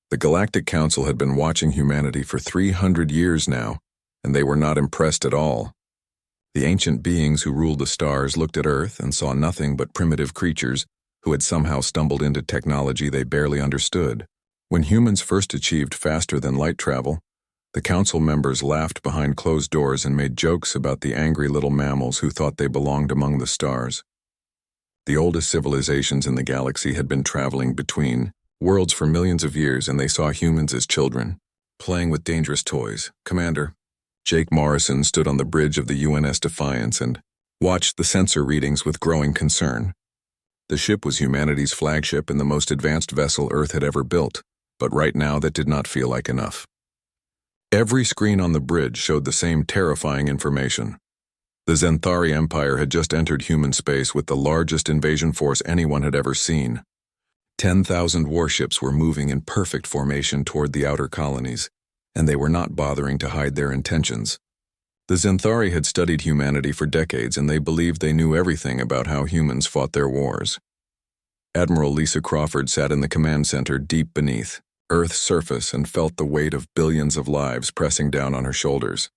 The Galactic Council had been watching humanity for 300 years now, and they were not impressed at all. The ancient beings who ruled the stars looked at Earth and saw nothing but primitive creatures who had somehow stumbled into technology they barely understood. When humans first achieved faster than light travel, the council members laughed behind closed doors and made jokes about the angry little mammals who thought they belonged among the stars. The oldest civilizations in the galaxy had been traveling between worlds for millions of years, and they saw humans as children, playing with dangerous toys. Commander Jake Morrison stood on the bridge of the UNS Defiance and watched the sensor readings with growing concern. The ship was humanity's flagship and the most advanced vessel Earth had ever built, but right now that did not feel like enough. Every screen on the bridge showed the same terrifying information. The Zenthari Empire had just entered human space with the largest invasion force anyone had ever seen. 10,000 warships were moving in perfect formation toward the outer colonies, and they were not bothering to hide their intentions. The Zenthari had studied humanity for decades, and they believed they knew everything about how humans fought their wars. Admiral Lisa Crawford sat in the command center deep beneath Earth's surface and felt the weight of billions of lives pressing down on her shoulders.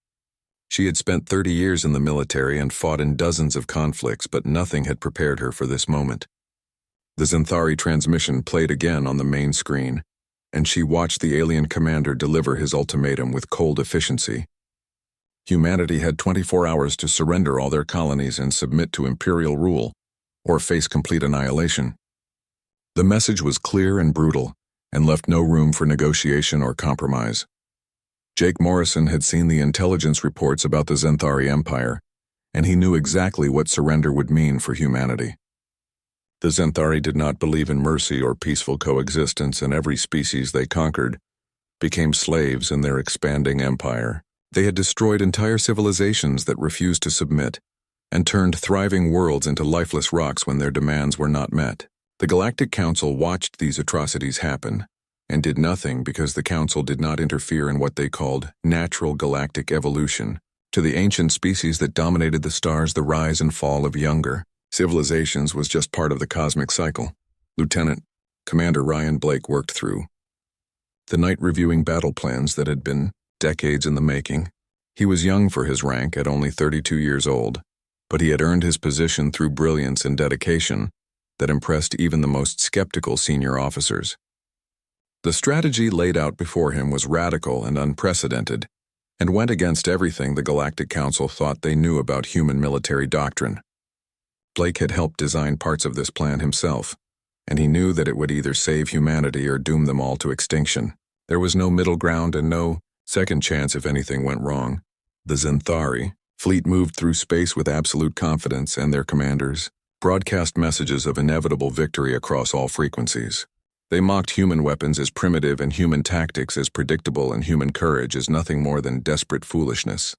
She had spent 30 years in the military and fought in dozens of conflicts, but nothing had prepared her for this moment. The Zenthari transmission played again on the main screen, and she watched the alien commander deliver his ultimatum with cold efficiency. Humanity had 24 hours to surrender all their colonies and submit to imperial rule, or face complete annihilation. The message was clear and brutal, and left no room for negotiation or compromise. Jake Morrison had seen the intelligence reports about the Zenthari Empire, and he knew exactly what surrender would mean for humanity. The Zenthari did not believe in mercy or peaceful coexistence, and every species they conquered became slaves in their expanding empire. They had destroyed entire civilizations that refused to submit, and turned thriving worlds into lifeless rocks when their demands were not met. The Galactic Council watched these atrocities happen, and did nothing because the Council did not interfere in what they called natural galactic evolution. To the ancient species that dominated the stars, the rise and fall of younger civilizations was just part of the cosmic cycle. Lieutenant Commander Ryan Blake worked through the night reviewing battle plans that had been decades in the making. He was young for his rank at only 32 years old, but he had earned his position through brilliance and dedication that impressed even the most skeptical senior officers. The strategy laid out before him was radical and unprecedented, and went against everything the Galactic Council thought they knew about human military doctrine. Blake had helped design parts of this plan himself, and he knew that it would either save humanity or doom them all to extinction. There was no middle ground and no second chance if anything went wrong. The Zenthari fleet moved through space with absolute confidence, and their commanders broadcast messages of inevitable victory across all frequencies. They mocked human weapons as primitive and human tactics as predictable, and human courage as nothing more than desperate foolishness.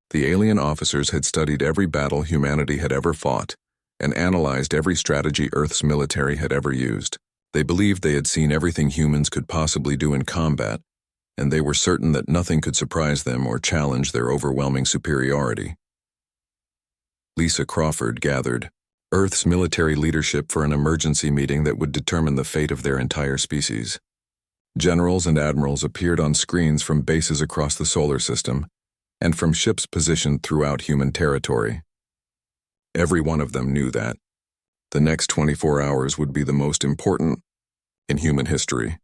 The alien officers had studied every battle humanity had ever fought, and analyzed every strategy Earth's military had ever used. They believed they had seen everything humans could possibly do in combat, and they were certain that nothing could surprise them or challenge their overwhelming superiority. Lisa Crawford gathered Earth's military leadership for an emergency meeting that would determine the fate of their entire species. Generals and admirals appeared on screens from bases across the solar system, and from ships positioned throughout human territory. Every one of them knew that the next 24 hours would be the most important in human history,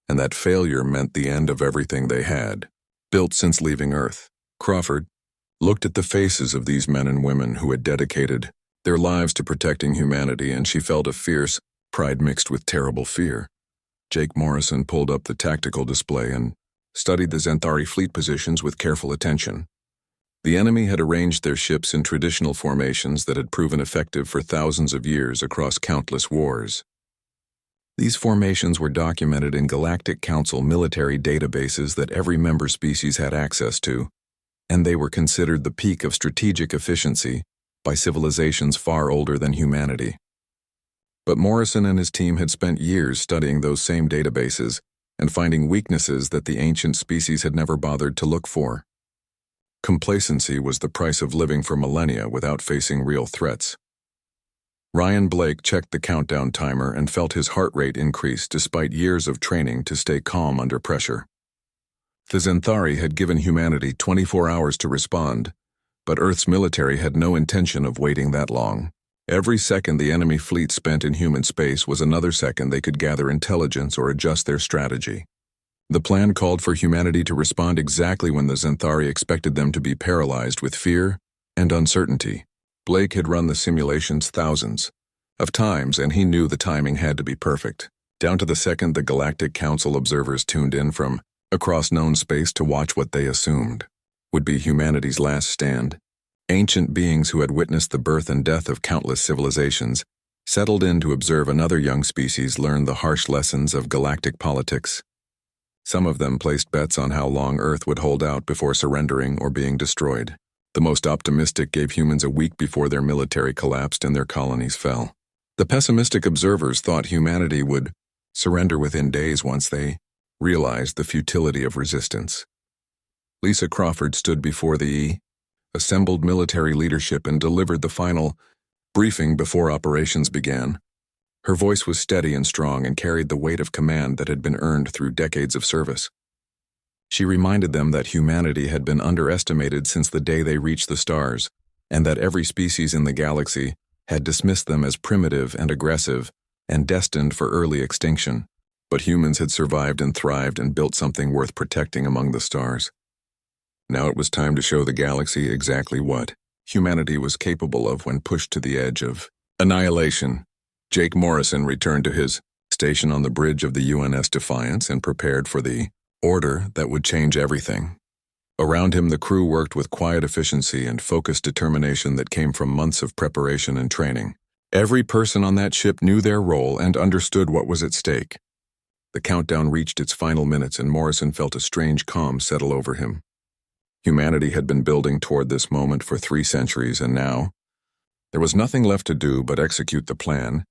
and that failure meant the end of everything they had built since leaving Earth. Crawford looked at the faces of these men and women who had dedicated their lives to protecting humanity, and she felt a fierce pride mixed with terrible fear. Jake Morrison pulled up the tactical display and studied the Zenthari fleet positions with careful attention. The enemy had arranged their ships in traditional formations that had proven effective for thousands of years across countless wars. These formations were documented in Galactic Council military databases that every member species had access to, and they were considered the peak of strategic efficiency by civilizations far older than humanity. But Morrison and his team had spent years studying those same databases and finding weaknesses that the ancient species had never bothered to look for. Complacency was the price of living for millennia without facing real threats. Ryan Blake checked the countdown timer and felt his heart rate increase despite years of training to stay calm under pressure. The Xanthari had given humanity 24 hours to respond, but Earth's military had no intention of waiting that long. Every second the enemy fleet spent in human space was another second they could gather intelligence or adjust their strategy. The plan called for humanity to respond exactly when the Xanthari expected them to be paralyzed with fear and uncertainty. Blake had run the simulations thousands of times, and he knew the timing had to be perfect. Down to the second, the Galactic Council observers tuned in from across known space to watch what they assumed would be humanity's last stand. Ancient beings who had witnessed the birth and death of countless civilizations settled in to observe another young species learn the harsh lessons of galactic politics. Some of them placed bets on how long Earth would hold out before surrendering or being destroyed. The most optimistic gave humans a week before their military collapsed and their colonies fell. The pessimistic observers thought humanity would surrender within days once they realized the futility of resistance. Lisa Crawford stood before the assembled military leadership and delivered the final briefing before operations began. Her voice was steady and strong and carried the weight of command that had been earned through decades of service. She reminded them that humanity had been underestimated since the day they reached the stars, and that every species in the galaxy had dismissed them as primitive and aggressive and destined for early extinction. But humans had survived and thrived and built something worth protecting among the stars. Now it was time to show the galaxy exactly what humanity was capable of when pushed to the edge of annihilation. Jake Morrison returned to his station on the bridge of the UNS Defiance and prepared for the order that would change everything. Around him, the crew worked with quiet efficiency and focused determination that came from months of preparation and training. Every person on that ship knew their role and understood what was at stake. The countdown reached its final minutes, and Morrison felt a strange calm settle over him. Humanity had been building toward this moment for 3 centuries, and now there was nothing left to do but execute the plan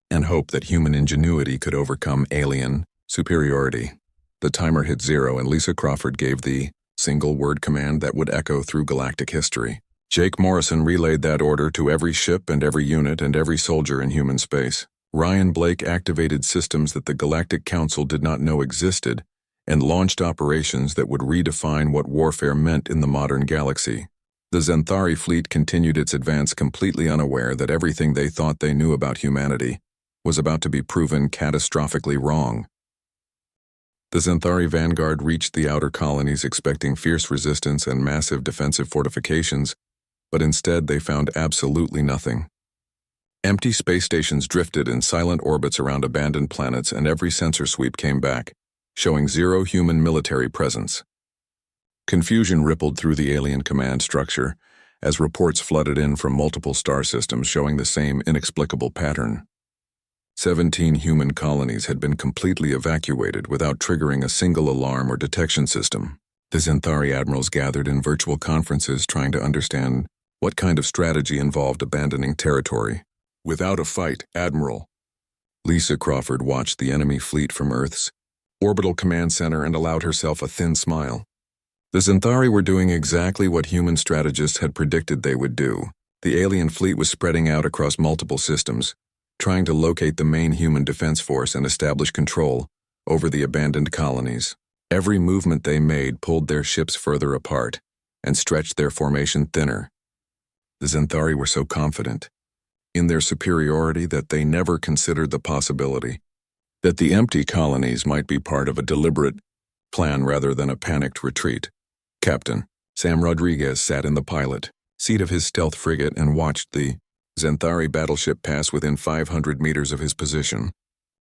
and hope that human ingenuity could overcome alien superiority. The timer hit 0, and Lisa Crawford gave the single-word command that would echo through galactic history. Jake Morrison relayed that order to every ship and every unit and every soldier in human space. Ryan Blake activated systems that the Galactic Council did not know existed and launched operations that would redefine what warfare meant in the modern galaxy. The Xanthari fleet continued its advance completely unaware that everything they thought they knew about humanity was about to be proven catastrophically wrong. The Xanthari vanguard reached the outer colonies expecting fierce resistance and massive defensive fortifications, but instead they found absolutely nothing. Empty space stations drifted in silent orbits around abandoned planets, and every sensor sweep came back, showing 0 human military presence. Confusion rippled through the alien command structure as reports flooded in from multiple star systems showing the same inexplicable pattern. 17 human colonies had been completely evacuated without triggering a single alarm or detection system. The Xanthari admirals gathered in virtual conferences trying to understand what kind of strategy involved abandoning territory. Without a fight, Admiral. Lisa Crawford watched the enemy fleet from Earth's orbital command center and allowed herself a thin smile. The Xanthari were doing exactly what human strategists had predicted they would do. The alien fleet was spreading out across multiple systems, trying to locate the main human defense force and establish control over the abandoned colonies. Every movement they made pulled their ships further apart and stretched their formation thinner. The Xanthari were so confident in their superiority that they never considered the possibility that the empty colonies might be part of a deliberate plan rather than a panicked retreat. Captain Sam Rodriguez sat in the pilot seat of his stealth frigate and watched the Xanthari battleship pass within 500 meters of his position.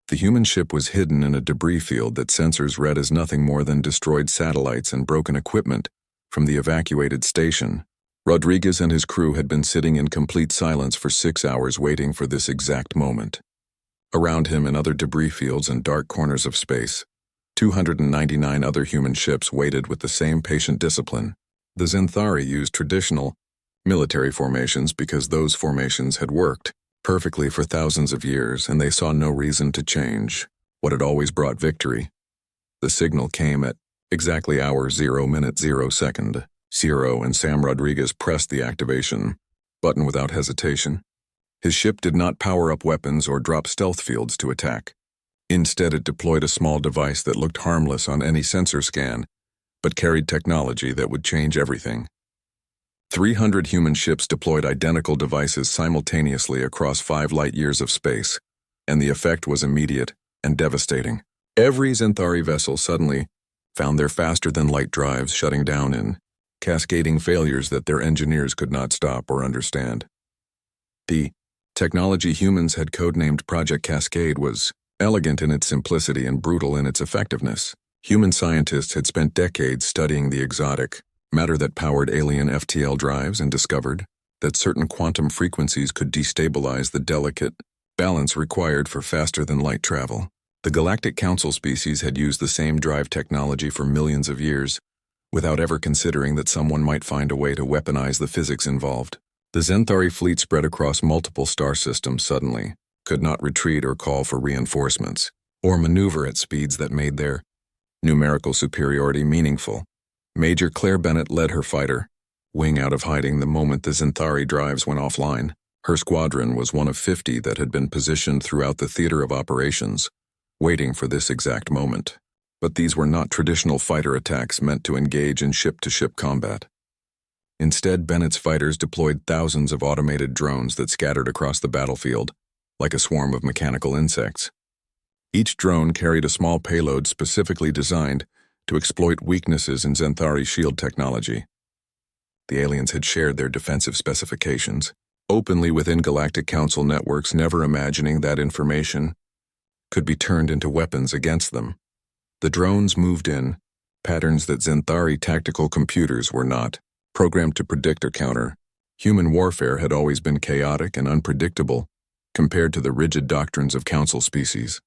The human ship was hidden in a debris field that sensors read as nothing more than destroyed satellites and broken equipment from the evacuated station. Rodriguez and his crew had been sitting in complete silence for 6 hours waiting for this exact moment. Around him, in other debris fields and dark corners of space, 299 other human ships waited with the same patient discipline. The Xanthari used traditional military formations because those formations had worked perfectly for thousands of years, and they saw no reason to change what had always brought victory. The signal came at exactly hour 0 minute 0 second 0, and Sam Rodriguez pressed the activation button without hesitation. His ship did not power up weapons or drop stealth fields to attack. Instead, it deployed a small device that looked harmless on any sensor scan, but carried technology that would change everything. 300 human ships deployed identical devices simultaneously across 5 light-years of space, and the effect was immediate and devastating. Every Xanthari vessel suddenly found their faster-than-light drives shutting down in cascading failures that their engineers could not stop or understand. The technology humans had codenamed Project Cascade was elegant in its simplicity and brutal in its effectiveness. Human scientists had spent decades studying the exotic matter that powered alien FTL drives and discovered that certain quantum frequencies could destabilize the delicate balance required for faster-than-light travel. The Galactic Council species had used the same drive technology for millions of years, without ever considering that someone might find a way to weaponize the physics involved. The Xanthari fleet spread across multiple star systems suddenly, could not retreat or call for reinforcements, or maneuver at speeds that made their numerical superiority meaningful. Major Claire Bennett led her fighter wing out of hiding the moment the Xanthari drives went offline. Her squadron was one of 50 that had been positioned throughout the theater of operations, waiting for this exact moment. But these were not traditional fighter attacks meant to engage in ship-to-ship combat. Instead, Bennett's fighters deployed thousands of automated drones that scattered across the battlefield, like a swarm of mechanical insects. Each drone carried a small payload specifically designed to exploit weaknesses in Xanthari shield technology. The aliens had shared their defensive specifications, openly within Galactic Council networks, never imagining that information could be turned into weapons against them. The drones moved in patterns that Xanthari tactical computers were not programmed to predict or counter. Human warfare had always been chaotic and unpredictable compared to the rigid doctrines of Council species.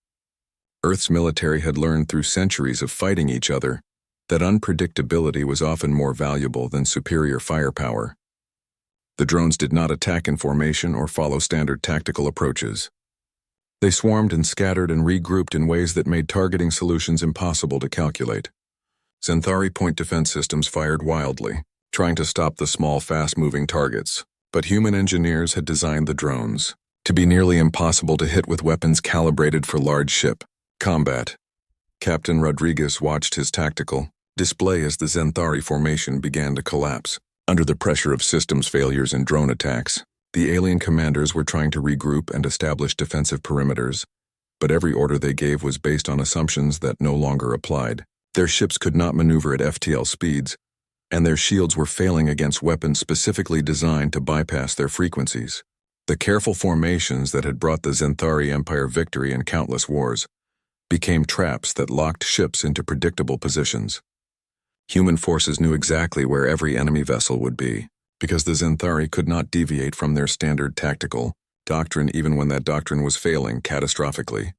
Earth's military had learned through centuries of fighting each other that unpredictability was often more valuable than superior firepower. The drones did not attack in formation or follow standard tactical approaches. They swarmed and scattered and regrouped in ways that made targeting solutions impossible to calculate. Xanthari point defense systems fired wildly, trying to stop the small, fast-moving targets, but human engineers had designed the drones to be nearly impossible to hit with weapons calibrated for large ship combat. Captain Rodriguez watched his tactical display as the Xanthari formation began to collapse. Under the pressure of systems failures and drone attacks, the alien commanders were trying to regroup and establish defensive perimeters, but every order they gave was based on assumptions that no longer applied. Their ships could not maneuver at FTL speeds, and their shields were failing against weapons specifically designed to bypass their frequencies. The careful formations that had brought the Xanthari Empire victory in countless wars became traps that locked ships into predictable positions. Human forces knew exactly where every enemy vessel would be, because the Xanthari could not deviate from their standard tactical doctrine even when that doctrine was failing catastrophically.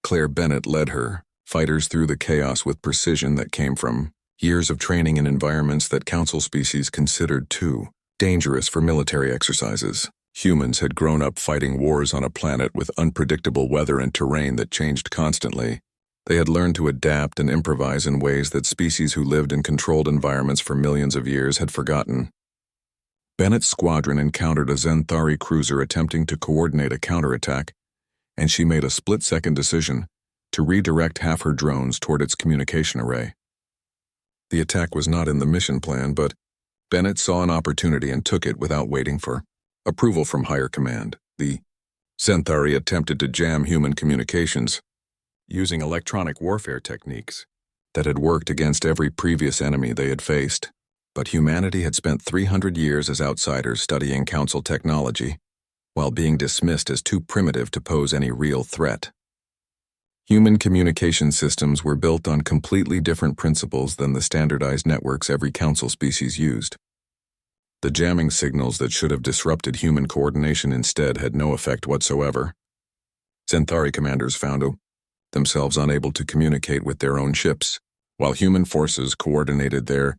Claire Bennett led her fighters through the chaos with precision that came from years of training in environments that Council species considered too dangerous for military exercises. Humans had grown up fighting wars on a planet with unpredictable weather and terrain that changed constantly. They had learned to adapt and improvise in ways that species who lived in controlled environments for millions of years had forgotten. Bennett's squadron encountered a Xanthari cruiser attempting to coordinate a counterattack, and she made a split-second decision to redirect half her drones toward its communication array. The attack was not in the mission plan, but Bennett saw an opportunity and took it without waiting for approval from higher command. The Xanthari attempted to jam human communications using electronic warfare techniques that had worked against every previous enemy they had faced. But humanity had spent 300 years as outsiders studying Council technology, while being dismissed as too primitive to pose any real threat. Human communication systems were built on completely different principles than the standardized networks every Council species used. The jamming signals that should have disrupted human coordination instead had no effect whatsoever. Xanthari commanders found themselves unable to communicate with their own ships, while human forces coordinated their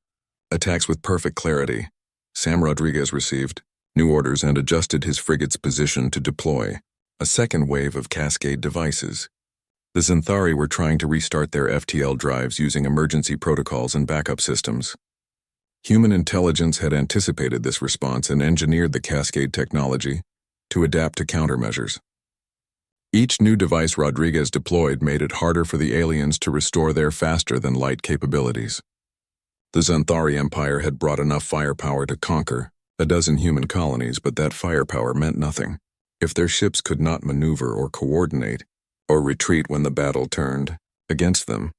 attacks with perfect clarity. Sam Rodriguez received new orders and adjusted his frigate's position to deploy a second wave of Cascade devices. The Xanthari were trying to restart their FTL drives using emergency protocols and backup systems. Human intelligence had anticipated this response and engineered the Cascade technology to adapt to countermeasures. Each new device Rodriguez deployed made it harder for the aliens to restore their faster-than-light capabilities. The Xanthari Empire had brought enough firepower to conquer a dozen human colonies, but that firepower meant nothing if their ships could not maneuver or coordinate or retreat when the battle turned against them.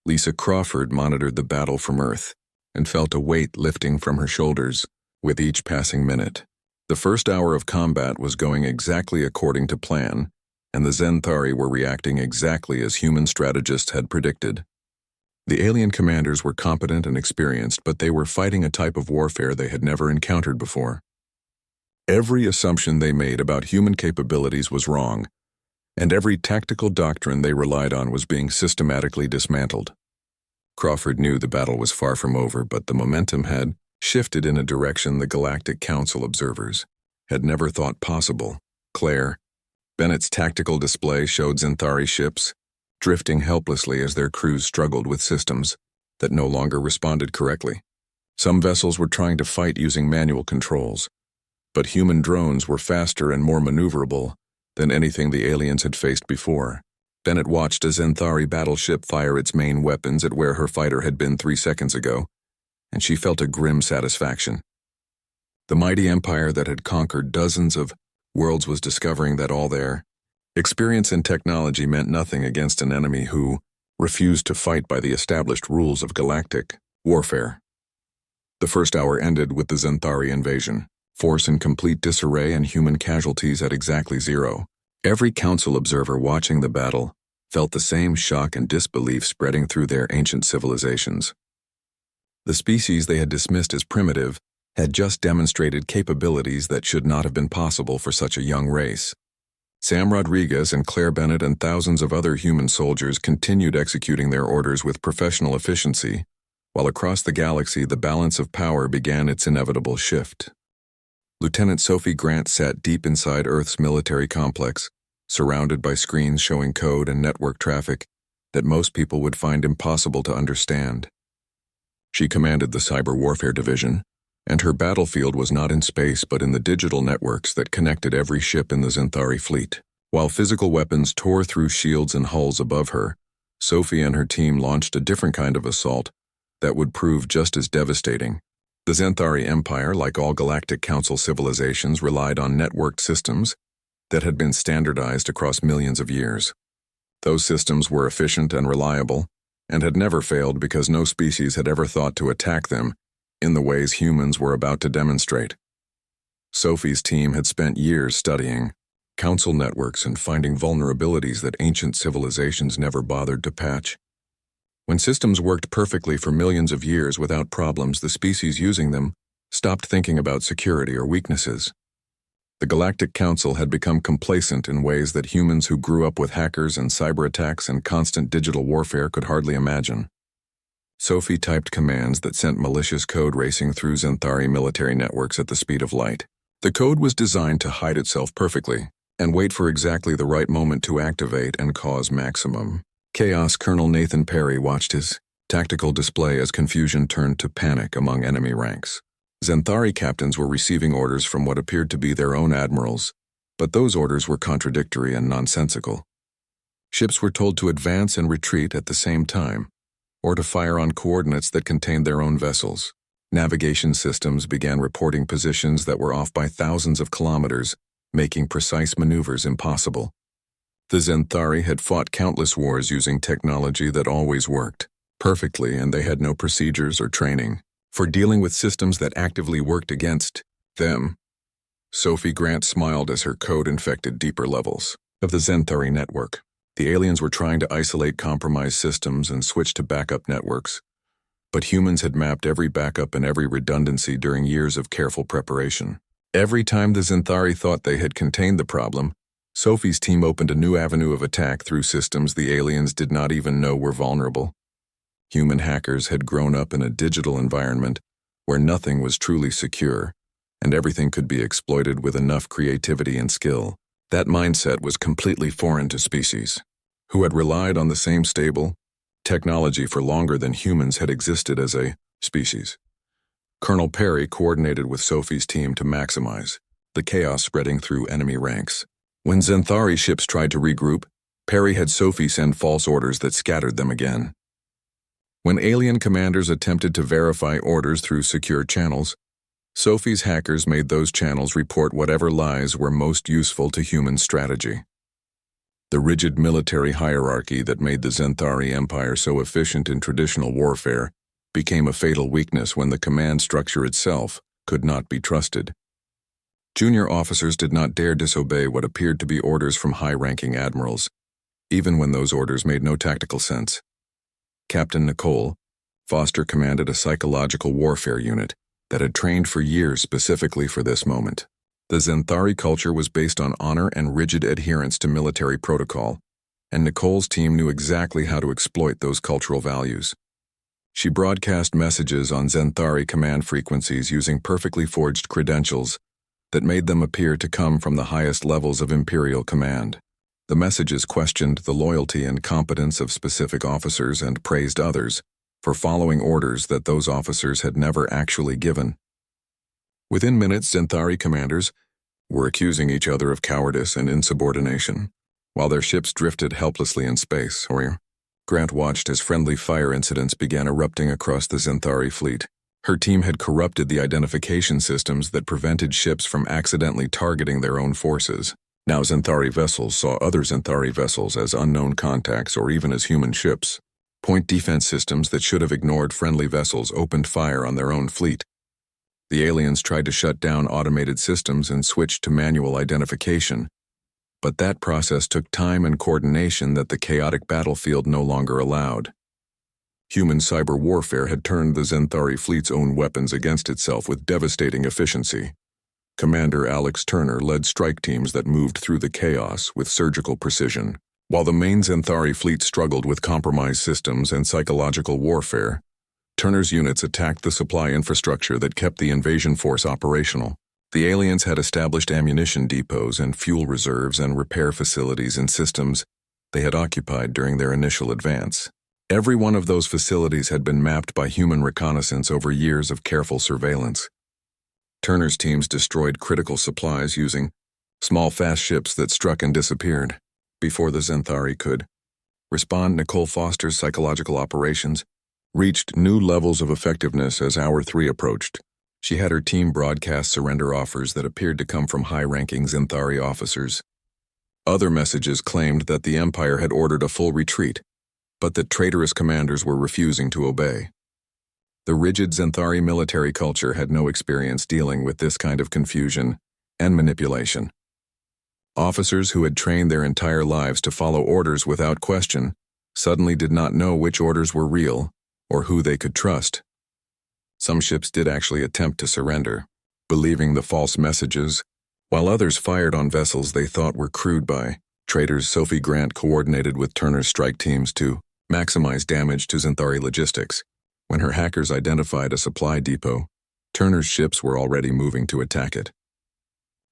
Lisa Crawford monitored the battle from Earth and felt a weight lifting from her shoulders with each passing minute. The first hour of combat was going exactly according to plan, and the Xanthari were reacting exactly as human strategists had predicted. The alien commanders were competent and experienced, but they were fighting a type of warfare they had never encountered before. Every assumption they made about human capabilities was wrong, and every tactical doctrine they relied on was being systematically dismantled. Crawford knew the battle was far from over, but the momentum had shifted in a direction the Galactic Council observers had never thought possible. Claire Bennett's tactical display showed Xanthari ships drifting helplessly as their crews struggled with systems that no longer responded correctly. Some vessels were trying to fight using manual controls, but human drones were faster and more maneuverable than anything the aliens had faced before. Bennett watched a Xanthari battleship fire its main weapons at where her fighter had been 3 seconds ago, and she felt a grim satisfaction. The mighty empire that had conquered dozens of worlds was discovering that all their experience in technology meant nothing against an enemy who refused to fight by the established rules of galactic warfare. The first hour ended with the Xanthari invasion, force in complete disarray and human casualties at exactly 0. Every council observer watching the battle felt the same shock and disbelief spreading through their ancient civilizations. The species they had dismissed as primitive had just demonstrated capabilities that should not have been possible for such a young race. Sam Rodriguez and Claire Bennett and thousands of other human soldiers continued executing their orders with professional efficiency, while across the galaxy the balance of power began its inevitable shift. Lieutenant Sophie Grant sat deep inside Earth's military complex, surrounded by screens showing code and network traffic that most people would find impossible to understand. She commanded the Cyber Warfare Division, and her battlefield was not in space but in the digital networks that connected every ship in the Xanthari fleet. While physical weapons tore through shields and hulls above her, Sophie and her team launched a different kind of assault that would prove just as devastating. The Xanthari Empire, like all Galactic Council civilizations, relied on networked systems that had been standardized across millions of years. Those systems were efficient and reliable, and had never failed because no species had ever thought to attack them in the ways humans were about to demonstrate. Sophie's team had spent years studying council networks and finding vulnerabilities that ancient civilizations never bothered to patch. When systems worked perfectly for millions of years without problems, the species using them stopped thinking about security or weaknesses. The Galactic Council had become complacent in ways that humans who grew up with hackers and cyber attacks and constant digital warfare could hardly imagine. Sophie typed commands that sent malicious code racing through Xanthari military networks at the speed of light. The code was designed to hide itself perfectly and wait for exactly the right moment to activate and cause maximum chaos. Colonel Nathan Perry watched his tactical display as confusion turned to panic among enemy ranks. Xanthari captains were receiving orders from what appeared to be their own admirals, but those orders were contradictory and nonsensical. Ships were told to advance and retreat at the same time, or to fire on coordinates that contained their own vessels. Navigation systems began reporting positions that were off by thousands of kilometers, making precise maneuvers impossible. The Xanthari had fought countless wars using technology that always worked perfectly, and they had no procedures or training for dealing with systems that actively worked against them. Sophie Grant smiled as her code infected deeper levels of the Xanthari network. The aliens were trying to isolate compromised systems and switch to backup networks, but humans had mapped every backup and every redundancy during years of careful preparation. Every time the Xanthari thought they had contained the problem, Sophie's team opened a new avenue of attack through systems the aliens did not even know were vulnerable. Human hackers had grown up in a digital environment where nothing was truly secure, and everything could be exploited with enough creativity and skill. That mindset was completely foreign to species, who had relied on the same stable technology for longer than humans had existed as a species. Colonel Perry coordinated with Sophie's team to maximize the chaos spreading through enemy ranks. When Zenthari ships tried to regroup, Perry had Sophie send false orders that scattered them again. When alien commanders attempted to verify orders through secure channels, Sophie's hackers made those channels report whatever lies were most useful to human strategy. The rigid military hierarchy that made the Zenthari Empire so efficient in traditional warfare became a fatal weakness when the command structure itself could not be trusted. Junior officers did not dare disobey what appeared to be orders from high-ranking admirals, even when those orders made no tactical sense. Captain Nicole Foster commanded a psychological warfare unit that had trained for years specifically for this moment. The Zenthari culture was based on honor and rigid adherence to military protocol, and Nicole's team knew exactly how to exploit those cultural values. She broadcast messages on Zenthari command frequencies using perfectly forged credentials that made them appear to come from the highest levels of Imperial command. The messages questioned the loyalty and competence of specific officers and praised others for following orders that those officers had never actually given. Within minutes, Zenthari commanders were accusing each other of cowardice and insubordination, while their ships drifted helplessly in space. Grant watched as friendly fire incidents began erupting across the Zenthari fleet. Her team had corrupted the identification systems that prevented ships from accidentally targeting their own forces. Now Zenthari vessels saw other Zenthari vessels as unknown contacts or even as human ships. Point defense systems that should have ignored friendly vessels opened fire on their own fleet. The aliens tried to shut down automated systems and switched to manual identification, but that process took time and coordination that the chaotic battlefield no longer allowed. Human cyber warfare had turned the Zenthari fleet's own weapons against itself with devastating efficiency. Commander Alex Turner led strike teams that moved through the chaos with surgical precision. While the main Zenthari fleet struggled with compromised systems and psychological warfare, Turner's units attacked the supply infrastructure that kept the invasion force operational. The aliens had established ammunition depots and fuel reserves and repair facilities in systems they had occupied during their initial advance. Every one of those facilities had been mapped by human reconnaissance over years of careful surveillance. Turner's teams destroyed critical supplies using small fast ships that struck and disappeared. Before the Zenthari could respond, Nicole Foster's psychological operations reached new levels of effectiveness as Hour 3 approached. She had her team broadcast surrender offers that appeared to come from high-ranking Zenthari officers. Other messages claimed that the Empire had ordered a full retreat, but that traitorous commanders were refusing to obey. The rigid Zenthari military culture had no experience dealing with this kind of confusion and manipulation. Officers who had trained their entire lives to follow orders without question suddenly did not know which orders were real or who they could trust. Some ships did actually attempt to surrender, believing the false messages, while others fired on vessels they thought were crewed by traitors. Sophie Grant coordinated with Turner's strike teams to maximize damage to Zenthari logistics. When her hackers identified a supply depot, Turner's ships were already moving to attack it.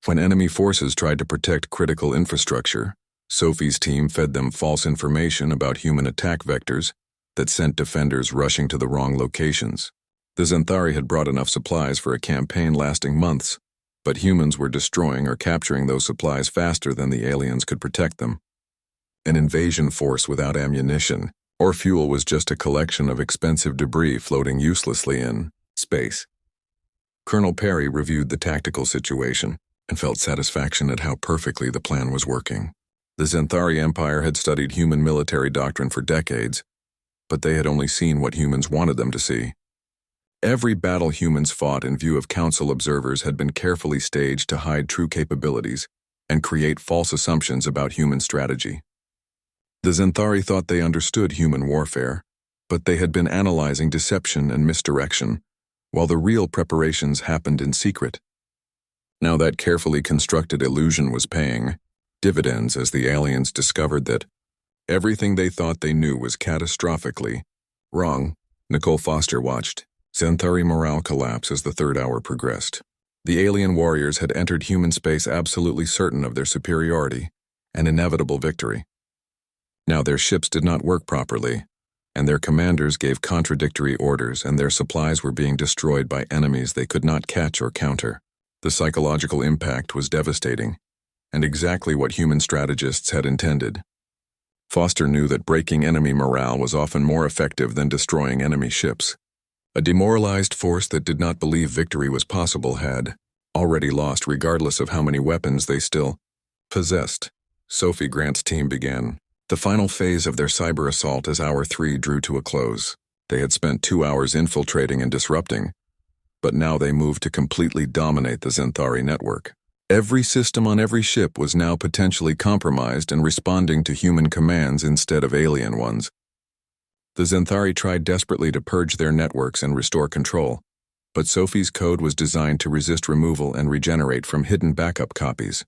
When enemy forces tried to protect critical infrastructure, Sophie's team fed them false information about human attack vectors that sent defenders rushing to the wrong locations. The Zenthari had brought enough supplies for a campaign lasting months, but humans were destroying or capturing those supplies faster than the aliens could protect them. An invasion force without ammunition or fuel was just a collection of expensive debris floating uselessly in space. Colonel Perry reviewed the tactical situation and felt satisfaction at how perfectly the plan was working. The Zenthari Empire had studied human military doctrine for decades, but they had only seen what humans wanted them to see. Every battle humans fought in view of Council observers had been carefully staged to hide true capabilities and create false assumptions about human strategy. The Zenthari thought they understood human warfare, but they had been analyzing deception and misdirection, while the real preparations happened in secret. Now that carefully constructed illusion was paying dividends as the aliens discovered that everything they thought they knew was catastrophically wrong. Nicole Foster watched Zenthari morale collapse as the third hour progressed. The alien warriors had entered human space absolutely certain of their superiority and inevitable victory. Now their ships did not work properly, and their commanders gave contradictory orders, and their supplies were being destroyed by enemies they could not catch or counter. The psychological impact was devastating, and exactly what human strategists had intended. Foster knew that breaking enemy morale was often more effective than destroying enemy ships. A demoralized force that did not believe victory was possible had already lost regardless of how many weapons they still possessed. Sophie Grant's team began the final phase of their cyber assault as Hour 3 drew to a close. They had spent 2 hours infiltrating and disrupting, but now they moved to completely dominate the Zenthari network. Every system on every ship was now potentially compromised and responding to human commands instead of alien ones. The Zenthari tried desperately to purge their networks and restore control, but Sophie's code was designed to resist removal and regenerate from hidden backup copies.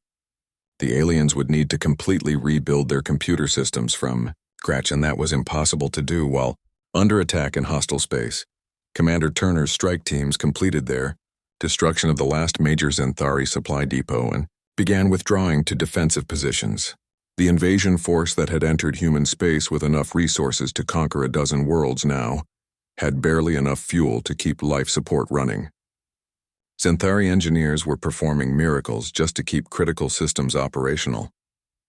The aliens would need to completely rebuild their computer systems from scratch, and that was impossible to do while under attack in hostile space. Commander Turner's strike teams completed their destruction of the last major Zenthari supply depot and began withdrawing to defensive positions. The invasion force that had entered human space with enough resources to conquer a dozen worlds now had barely enough fuel to keep life support running. Zenthari engineers were performing miracles just to keep critical systems operational,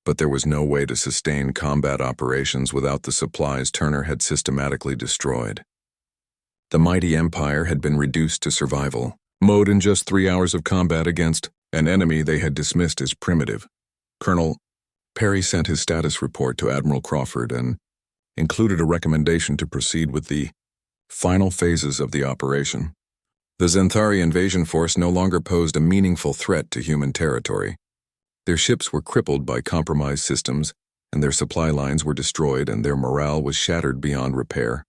but there was no way to sustain combat operations without the supplies Turner had systematically destroyed. The mighty empire had been reduced to survival mode in just 3 hours of combat against an enemy they had dismissed as primitive. Colonel Perry sent his status report to Admiral Crawford and included a recommendation to proceed with the final phases of the operation. The Zenthari invasion force no longer posed a meaningful threat to human territory. Their ships were crippled by compromised systems, and their supply lines were destroyed, and their morale was shattered beyond repair.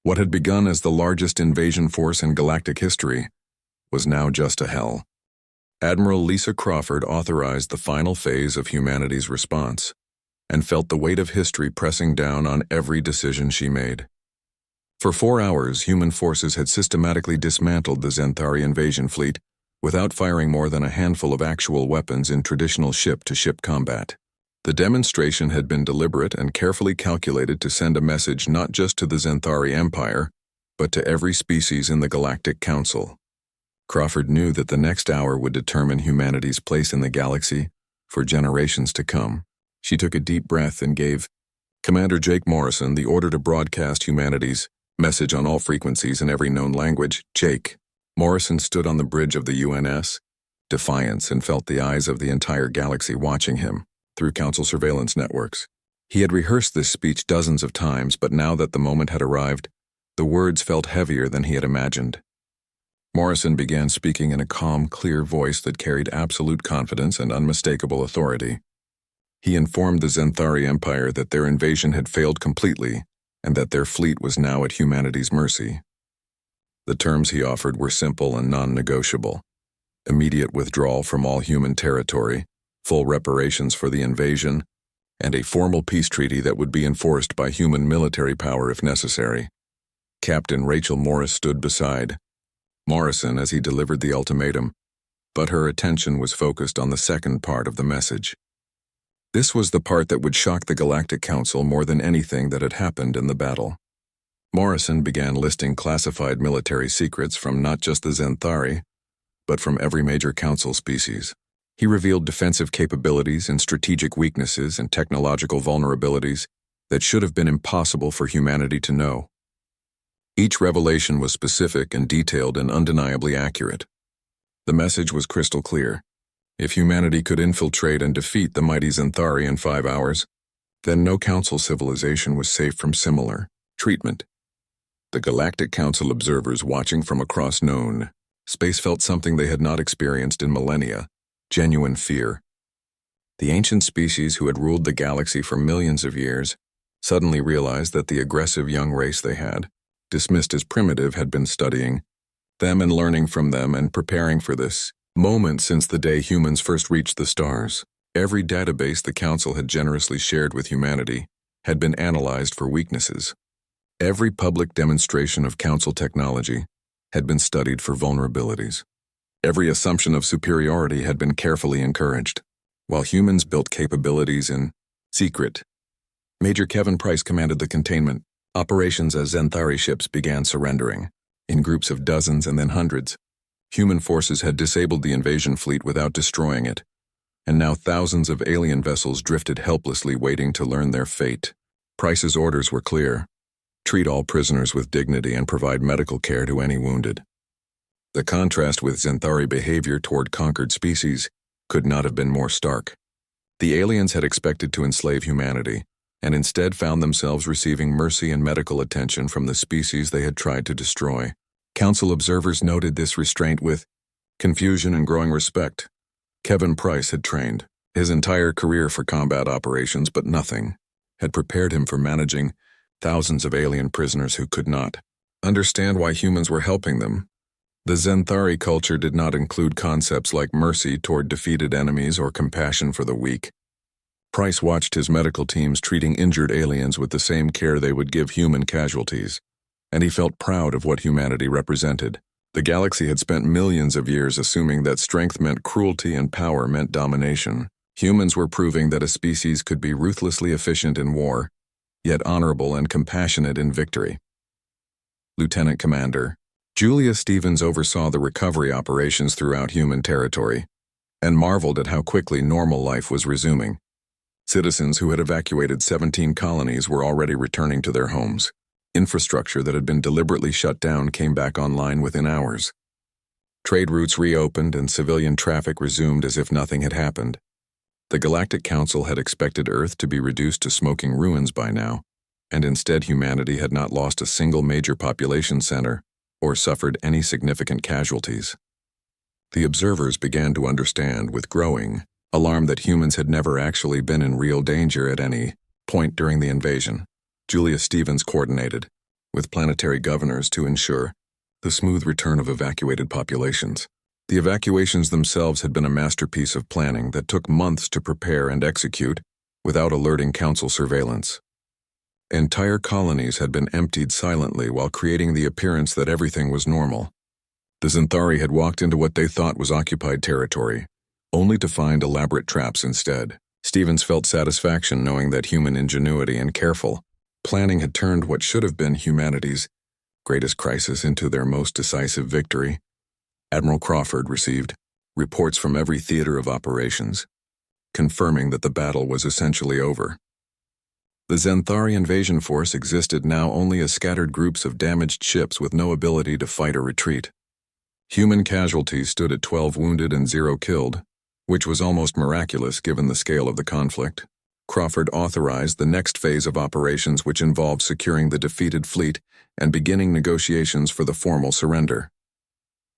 What had begun as the largest invasion force in galactic history was now just a hell. Admiral Lisa Crawford authorized the final phase of humanity's response and felt the weight of history pressing down on every decision she made. For 4 hours, human forces had systematically dismantled the Zenthari invasion fleet without firing more than a handful of actual weapons in traditional ship-to-ship combat. The demonstration had been deliberate and carefully calculated to send a message not just to the Zenthari Empire, but to every species in the Galactic Council. Crawford knew that the next hour would determine humanity's place in the galaxy for generations to come. She took a deep breath and gave Commander Jake Morrison the order to broadcast humanity's message on all frequencies in every known language. Jake. Morrison stood on the bridge of the UNS Defiance and felt the eyes of the entire galaxy watching him through Council surveillance networks. He had rehearsed this speech dozens of times, but now that the moment had arrived, the words felt heavier than he had imagined. Morrison began speaking in a calm, clear voice that carried absolute confidence and unmistakable authority. He informed the Zenthari Empire that their invasion had failed completely and that their fleet was now at humanity's mercy. The terms he offered were simple and non-negotiable: immediate withdrawal from all human territory, full reparations for the invasion, and a formal peace treaty that would be enforced by human military power if necessary. Captain Rachel Morris stood beside Morrison as he delivered the ultimatum, but her attention was focused on the second part of the message. This was the part that would shock the Galactic Council more than anything that had happened in the battle. Morrison began listing classified military secrets from not just the Zenthari, but from every major Council species. He revealed defensive capabilities and strategic weaknesses and technological vulnerabilities that should have been impossible for humanity to know. Each revelation was specific and detailed and undeniably accurate. The message was crystal clear. If humanity could infiltrate and defeat the mighty Zenthari in 5 hours, then no Council civilization was safe from similar treatment. The Galactic Council observers watching from across known space felt something they had not experienced in millennia: genuine fear. The ancient species who had ruled the galaxy for millions of years suddenly realized that the aggressive young race they had, dismissed as primitive, had been studying them and learning from them and preparing for this moment since the day humans first reached the stars. Every database the Council had generously shared with humanity had been analyzed for weaknesses. Every public demonstration of Council technology had been studied for vulnerabilities. Every assumption of superiority had been carefully encouraged. While humans built capabilities in secret, Major Kevin Price commanded the containment operations as Zenthari ships began surrendering, in groups of dozens and then hundreds. Human forces had disabled the invasion fleet without destroying it, and now thousands of alien vessels drifted helplessly waiting to learn their fate. Price's orders were clear: treat all prisoners with dignity and provide medical care to any wounded. The contrast with Xanthari behavior toward conquered species could not have been more stark. The aliens had expected to enslave humanity, and instead found themselves receiving mercy and medical attention from the species they had tried to destroy. Council observers noted this restraint with confusion and growing respect. Kevin Price had trained his entire career for combat operations, but nothing had prepared him for managing thousands of alien prisoners who could not understand why humans were helping them. The Xanthari culture did not include concepts like mercy toward defeated enemies or compassion for the weak. Price watched his medical teams treating injured aliens with the same care they would give human casualties, and he felt proud of what humanity represented. The galaxy had spent millions of years assuming that strength meant cruelty and power meant domination. Humans were proving that a species could be ruthlessly efficient in war, yet honorable and compassionate in victory. Lieutenant Commander Julia Stevens oversaw the recovery operations throughout human territory, and marveled at how quickly normal life was resuming. Citizens who had evacuated 17 colonies were already returning to their homes. Infrastructure that had been deliberately shut down came back online within hours. Trade routes reopened and civilian traffic resumed as if nothing had happened. The Galactic Council had expected Earth to be reduced to smoking ruins by now, and instead humanity had not lost a single major population center or suffered any significant casualties. The observers began to understand with growing alarm that humans had never actually been in real danger at any point during the invasion. Julia Stevens coordinated with planetary governors to ensure the smooth return of evacuated populations. The evacuations themselves had been a masterpiece of planning that took months to prepare and execute without alerting Council surveillance. Entire colonies had been emptied silently while creating the appearance that everything was normal. The Xanthari had walked into what they thought was occupied territory, only to find elaborate traps instead. Stevens felt satisfaction knowing that human ingenuity and careful planning had turned what should have been humanity's greatest crisis into their most decisive victory. Admiral Crawford received reports from every theater of operations, confirming that the battle was essentially over. The Xanthari invasion force existed now only as scattered groups of damaged ships with no ability to fight or retreat. Human casualties stood at 12 wounded and 0 killed, which was almost miraculous given the scale of the conflict. Crawford authorized the next phase of operations, which involved securing the defeated fleet and beginning negotiations for the formal surrender.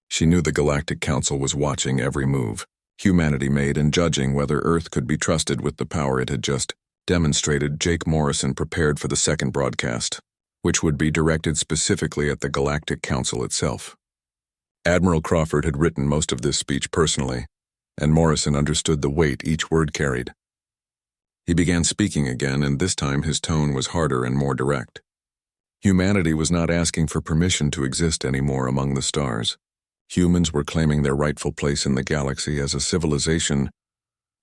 She knew the Galactic Council was watching every move humanity made and judging whether Earth could be trusted with the power it had just demonstrated. Jake Morrison prepared for the second broadcast, which would be directed specifically at the Galactic Council itself. Admiral Crawford had written most of this speech personally, and Morrison understood the weight each word carried. He began speaking again, and this time his tone was harder and more direct. Humanity was not asking for permission to exist anymore among the stars. Humans were claiming their rightful place in the galaxy as a civilization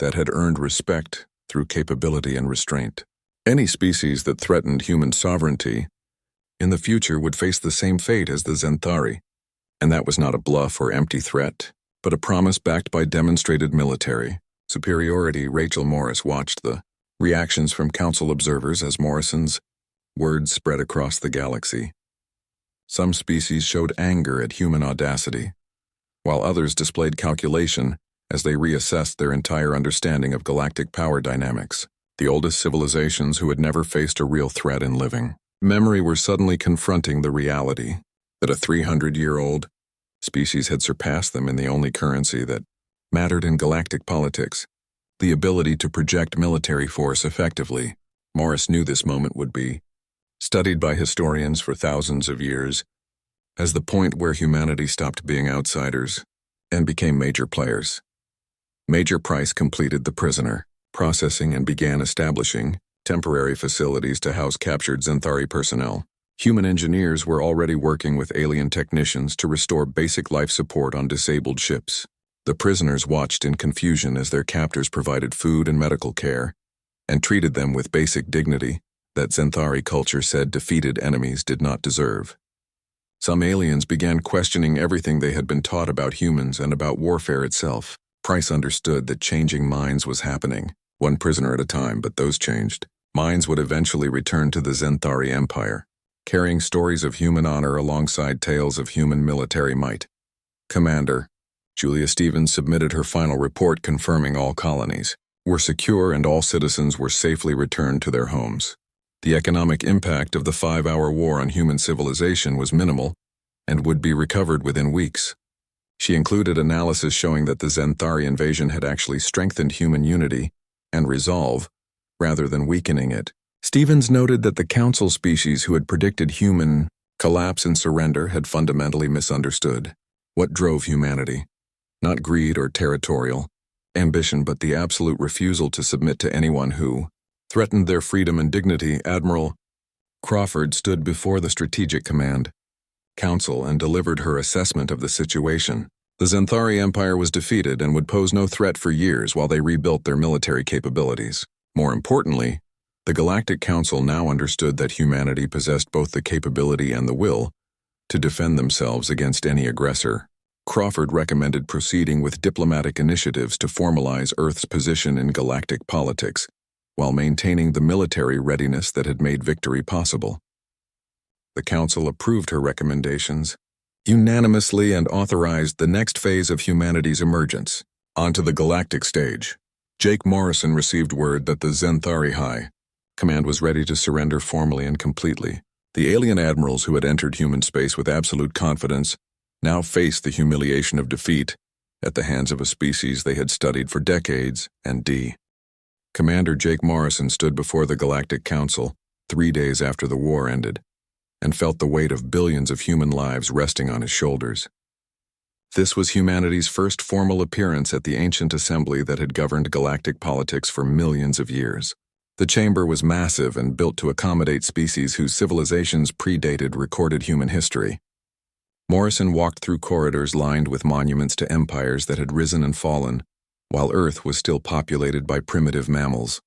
that had earned respect through capability and restraint. Any species that threatened human sovereignty in the future would face the same fate as the Xanthari, and that was not a bluff or empty threat, but a promise backed by demonstrated military superiority. Rachel Morris watched the reactions from Council observers as Morrison's words spread across the galaxy. Some species showed anger at human audacity, while others displayed calculation as they reassessed their entire understanding of galactic power dynamics. The oldest civilizations who had never faced a real threat in living memory were suddenly confronting the reality that a 300-year-old species had surpassed them in the only currency that mattered in galactic politics, the ability to project military force effectively. Morris knew this moment would be studied by historians for thousands of years as the point where humanity stopped being outsiders and became major players. Major Price completed the prisoner processing and began establishing temporary facilities to house captured Xanthari personnel. Human engineers were already working with alien technicians to restore basic life support on disabled ships. The prisoners watched in confusion as their captors provided food and medical care and treated them with basic dignity that Xanthari culture said defeated enemies did not deserve. Some aliens began questioning everything they had been taught about humans and about warfare itself. Price understood that changing minds was happening, one prisoner at a time, but those changed. Minds would eventually return to the Zenthari Empire, carrying stories of human honor alongside tales of human military might. Commander, Julia Stevens submitted her final report confirming all colonies were secure and all citizens were safely returned to their homes. The economic impact of the 5-hour war on human civilization was minimal and would be recovered within weeks. She included analysis showing that the Zenthari invasion had actually strengthened human unity and resolve, rather than weakening it. Stevens noted that the council species who had predicted human collapse and surrender had fundamentally misunderstood what drove humanity. Not greed or territorial ambition, but the absolute refusal to submit to anyone who threatened their freedom and dignity. Admiral Crawford stood before the Strategic Command Council and delivered her assessment of the situation. The Zenthari Empire was defeated and would pose no threat for years while they rebuilt their military capabilities. More importantly, the Galactic Council now understood that humanity possessed both the capability and the will to defend themselves against any aggressor. Crawford recommended proceeding with diplomatic initiatives to formalize Earth's position in galactic politics, while maintaining the military readiness that had made victory possible. The Council approved her recommendations unanimously and authorized the next phase of humanity's emergence. Onto the galactic stage. Jake Morrison received word that the Zenthari High Command was ready to surrender formally and completely. The alien admirals who had entered human space with absolute confidence now faced the humiliation of defeat at the hands of a species they had studied for decades. And Commander Jake Morrison stood before the Galactic Council 3 days after the war ended and felt the weight of billions of human lives resting on his shoulders. This was humanity's first formal appearance at the ancient assembly that had governed galactic politics for millions of years. The chamber was massive and built to accommodate species whose civilizations predated recorded human history. Morrison walked through corridors lined with monuments to empires that had risen and fallen, while Earth was still populated by primitive mammals.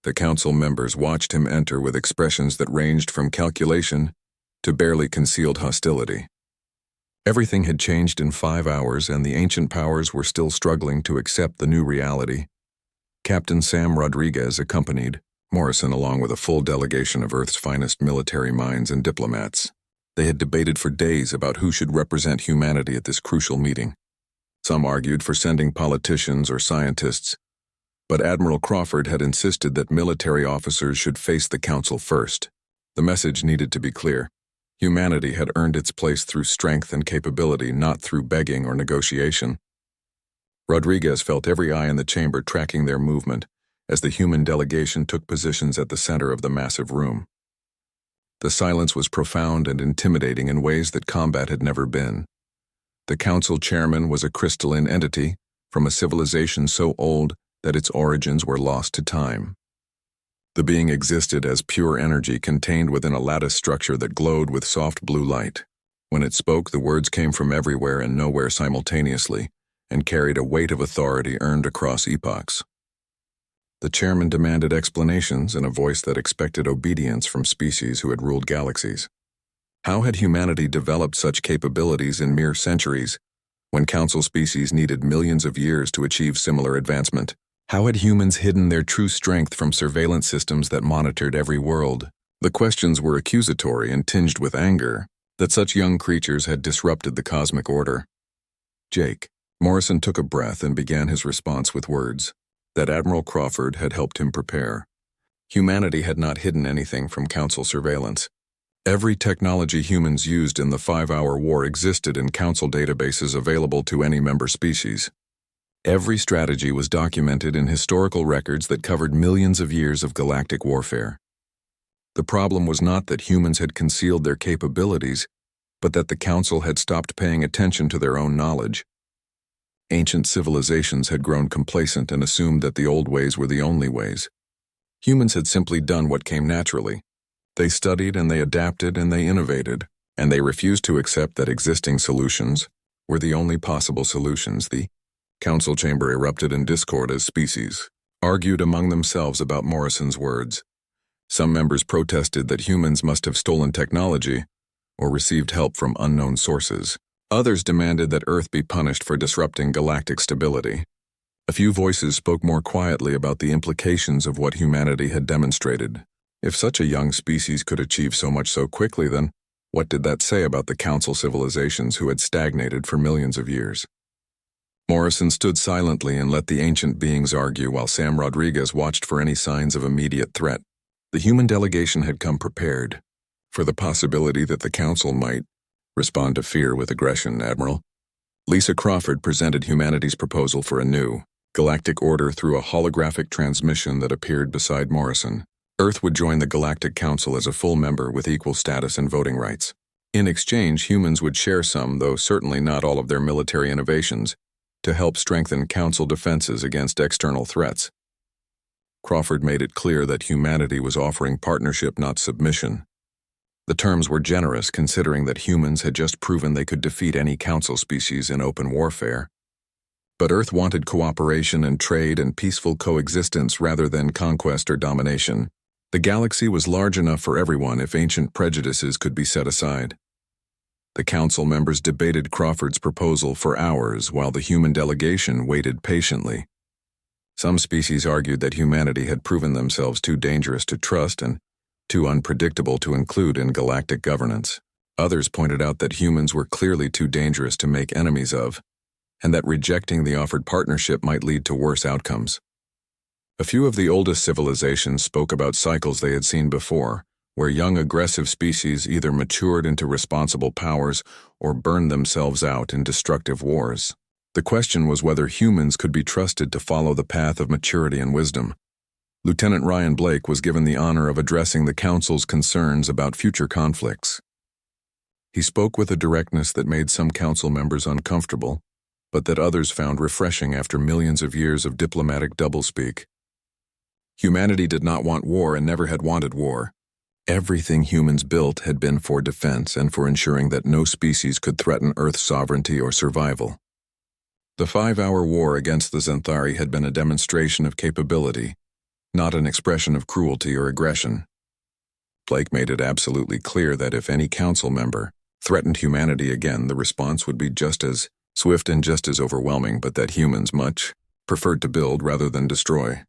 The council members watched him enter with expressions that ranged from calculation to barely concealed hostility. Everything had changed in 5 hours, and the ancient powers were still struggling to accept the new reality. Captain Sam Rodriguez accompanied Morrison along with a full delegation of Earth's finest military minds and diplomats. They had debated for days about who should represent humanity at this crucial meeting. Some argued for sending politicians or scientists, but Admiral Crawford had insisted that military officers should face the council first. The message needed to be clear. Humanity had earned its place through strength and capability, not through begging or negotiation. Rodriguez felt every eye in the chamber tracking their movement as the human delegation took positions at the center of the massive room. The silence was profound and intimidating in ways that combat had never been. The council chairman was a crystalline entity from a civilization so old that its origins were lost to time. The being existed as pure energy contained within a lattice structure that glowed with soft blue light. When it spoke, the words came from everywhere and nowhere simultaneously, and carried a weight of authority earned across epochs. The chairman demanded explanations in a voice that expected obedience from species who had ruled galaxies. How had humanity developed such capabilities in mere centuries, when council species needed millions of years to achieve similar advancement? How had humans hidden their true strength from surveillance systems that monitored every world? The questions were accusatory and tinged with anger that such young creatures had disrupted the cosmic order. Jake. Morrison took a breath and began his response with words that Admiral Crawford had helped him prepare. Humanity had not hidden anything from council surveillance. Every technology humans used in the 5-hour war existed in council databases available to any member species. Every strategy was documented in historical records that covered millions of years of galactic warfare. The problem was not that humans had concealed their capabilities, but that the council had stopped paying attention to their own knowledge. Ancient civilizations had grown complacent and assumed that the old ways were the only ways. Humans had simply done what came naturally. They studied and they adapted and they innovated, and they refused to accept that existing solutions were the only possible solutions. The council chamber erupted in discord as species argued among themselves about Morrison's words. Some members protested that humans must have stolen technology, or received help from unknown sources. Others demanded that Earth be punished for disrupting galactic stability. A few voices spoke more quietly about the implications of what humanity had demonstrated. If such a young species could achieve so much so quickly, then what did that say about the Council civilizations who had stagnated for millions of years? Morrison stood silently and let the ancient beings argue while Sam Rodriguez watched for any signs of immediate threat. The human delegation had come prepared for the possibility that the Council might respond to fear with aggression, Admiral. Lisa Crawford presented humanity's proposal for a new galactic order through a holographic transmission that appeared beside Morrison. Earth would join the Galactic Council as a full member with equal status and voting rights. In exchange, humans would share some, though certainly not all of their military innovations, to help strengthen Council defenses against external threats. Crawford made it clear that humanity was offering partnership, not submission. The terms were generous, considering that humans had just proven they could defeat any Council species in open warfare. But Earth wanted cooperation and trade and peaceful coexistence rather than conquest or domination. The galaxy was large enough for everyone if ancient prejudices could be set aside. The Council members debated Crawford's proposal for hours while the human delegation waited patiently. Some species argued that humanity had proven themselves too dangerous to trust and too unpredictable to include in galactic governance. Others pointed out that humans were clearly too dangerous to make enemies of, and that rejecting the offered partnership might lead to worse outcomes. A few of the oldest civilizations spoke about cycles they had seen before, where young aggressive species either matured into responsible powers or burned themselves out in destructive wars. The question was whether humans could be trusted to follow the path of maturity and wisdom. Lieutenant Ryan Blake was given the honor of addressing the Council's concerns about future conflicts. He spoke with a directness that made some Council members uncomfortable, but that others found refreshing after millions of years of diplomatic doublespeak. Humanity did not want war and never had wanted war. Everything humans built had been for defense and for ensuring that no species could threaten Earth's sovereignty or survival. The 5-hour war against the Xanthari had been a demonstration of capability, not an expression of cruelty or aggression. Blake made it absolutely clear that if any Council member threatened humanity again, the response would be just as swift and just as overwhelming, but that humans much preferred to build rather than destroy.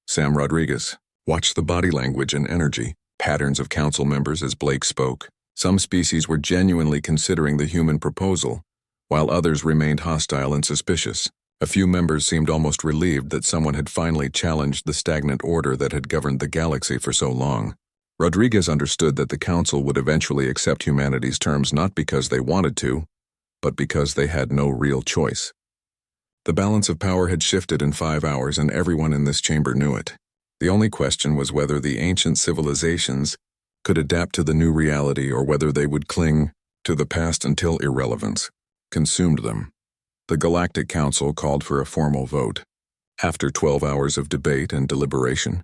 Sam Rodriguez watched the body language and energy patterns of Council members as Blake spoke. Some species were genuinely considering the human proposal, while others remained hostile and suspicious. A few members seemed almost relieved that someone had finally challenged the stagnant order that had governed the galaxy for so long. Rodriguez understood that the Council would eventually accept humanity's terms not because they wanted to, but because they had no real choice. The balance of power had shifted in 5 hours, and everyone in this chamber knew it. The only question was whether the ancient civilizations could adapt to the new reality or whether they would cling to the past until irrelevance consumed them. The Galactic Council called for a formal vote. After 12 hours of debate and deliberation,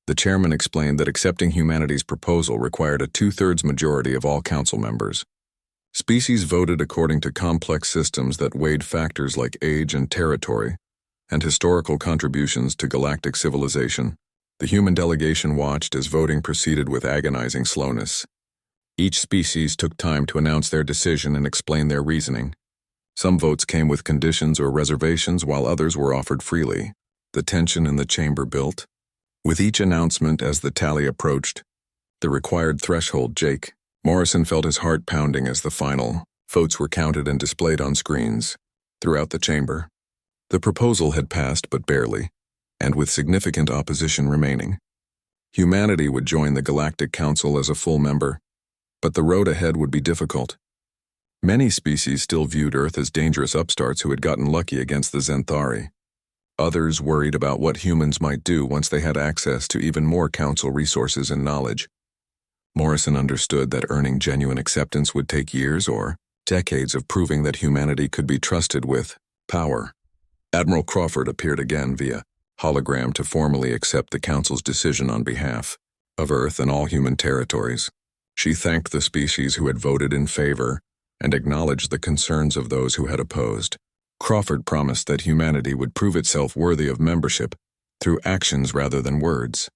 the chairman explained that accepting humanity's proposal required a 2/3 majority of all Council members. Species voted according to complex systems that weighed factors like age and territory, and historical contributions to galactic civilization. The human delegation watched as voting proceeded with agonizing slowness. Each species took time to announce their decision and explain their reasoning. Some votes came with conditions or reservations, while others were offered freely. The tension in the chamber built. With each announcement as the tally approached the required threshold, Morrison felt his heart pounding as the final votes were counted and displayed on screens throughout the chamber. The proposal had passed, but barely, and with significant opposition remaining. Humanity would join the Galactic Council as a full member, but the road ahead would be difficult. Many species still viewed Earth as dangerous upstarts who had gotten lucky against the Xanthari. Others worried about what humans might do once they had access to even more Council resources and knowledge. Morrison understood that earning genuine acceptance would take years or decades of proving that humanity could be trusted with power. Admiral Crawford appeared again via hologram to formally accept the Council's decision on behalf of Earth and all human territories. She thanked the species who had voted in favor and acknowledged the concerns of those who had opposed. Crawford promised that humanity would prove itself worthy of membership through actions rather than words.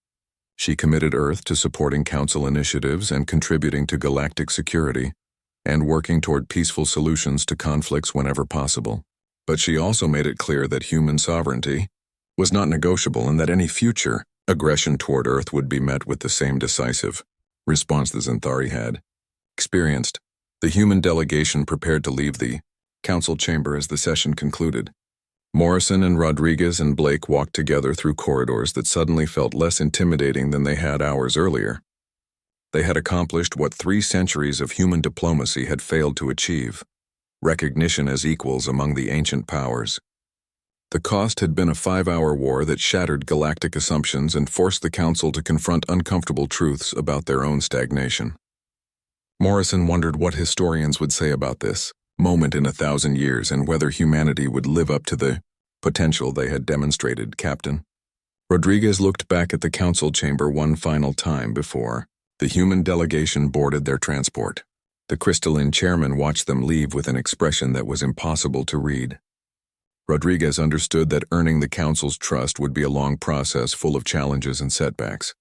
She committed Earth to supporting Council initiatives and contributing to galactic security, and working toward peaceful solutions to conflicts whenever possible. But she also made it clear that human sovereignty was not negotiable and that any future aggression toward Earth would be met with the same decisive response the Xanthari had experienced. The human delegation prepared to leave the council chamber as the session concluded. Morrison and Rodriguez and Blake walked together through corridors that suddenly felt less intimidating than they had hours earlier. They had accomplished what 3 centuries of human diplomacy had failed to achieve: recognition as equals among the ancient powers. The cost had been a 5-hour war that shattered galactic assumptions and forced the Council to confront uncomfortable truths about their own stagnation. Morrison wondered what historians would say about this moment in 1,000 years and whether humanity would live up to the potential they had demonstrated, Captain. Rodriguez looked back at the Council chamber one final time before the human delegation boarded their transport. The crystalline chairman watched them leave with an expression that was impossible to read. Rodriguez understood that earning the Council's trust would be a long process full of challenges and setbacks.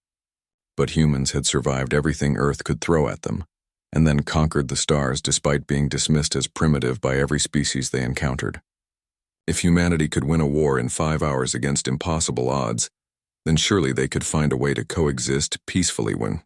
But humans had survived everything Earth could throw at them, and then conquered the stars despite being dismissed as primitive by every species they encountered. If humanity could win a war in 5 hours against impossible odds, then surely they could find a way to coexist peacefully when